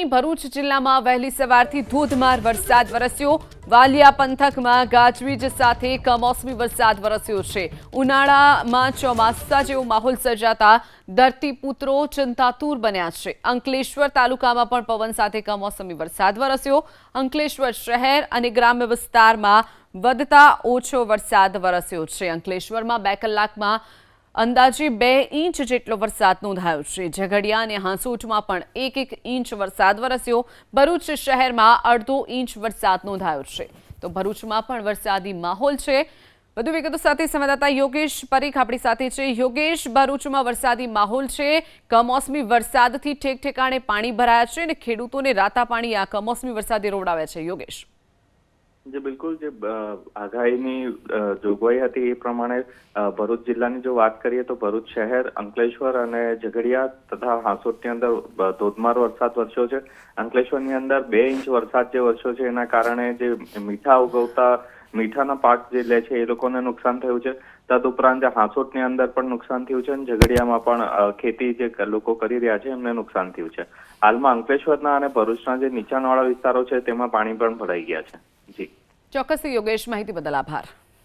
ભરૂચ જિલ્લામાં વહેલી સવારથી ધોધમાર વરસાદ વરસ્યો। વાલિયા પંથકમાં ગાજવીજ સાથે કમોસમી વરસાદ વરસ્યો છે। ઉનાળામાં ચોમાસા જેવો માહોલ સર્જાતા ધરતીપુત્રો ચિંતાતુર બન્યા છે। અંકલેશ્વર તાલુકામાં પણ પવન સાથે કમોસમી વરસાદ વરસ્યો। અંકલેશ્વર શહેર અને ગ્રામ્ય વિસ્તારમાં વધતા ઓછો વરસાદ વરસ્યો છે। અંકલેશ્વરમાં 2 કલાકમાં અંદાજે 2 ઇંચ જેટલો વરસાદ નોંધાયો છે। ઝઘડિયા અને હાંસોટમાં પણ 1 ઇંચ વરસાદ વરસ્યો। ભરૂચ શહેરમાં 1/2 ઇંચ વરસાદ નોંધાયો છે। તો ભરૂચમાં પણ વરસાદી માહોલ છે। વધુ વિગતો સાથે સંવાદદાતા યોગેશ પરીખ આપણી સાથે છે। યોગેશ, ભરૂચમાં વરસાદી માહોલ છે। કમોસમી વરસાદથી ઠેક ઠેકાણે પાણી ભરાયા છે અને ખેડૂતોને રાતા પાણી આ કમોસમી વરસાદે રોવડાવ્યા છે। યોગેશ, જે બિલકુલ જે આગાહીની જોગવાઈ હતી એ પ્રમાણે ભરૂચ જિલ્લાની જો વાત કરીએ તો ભરૂચ શહેર, અંકલેશ્વર અને ઝઘડિયા તથા હાંસોટની અંદર ધોધમાર વરસાદ વરસ્યો છે। અંકલેશ્વરની અંદર 2 ઇંચ વરસાદ જે વરસ્યો છે એના કારણે જે મીઠા ઉગવતા મીઠાના પાક જે લે છે એ લોકોને નુકસાન થયું છે। તદુપરાંત હાંસોટની અંદર પણ નુકસાન થયું છે અને ઝઘડિયામાં પણ ખેતી જે લોકો કરી રહ્યા છે એમને નુકસાન થયું છે। હાલમાં અંકલેશ્વરના અને ભરૂચના જે નીચાણવાળા વિસ્તારો છે તેમાં પાણી પણ ભરાઈ ગયા છે। જી ચોક્કસ યોગેશ, માહિતી બદલ આભાર।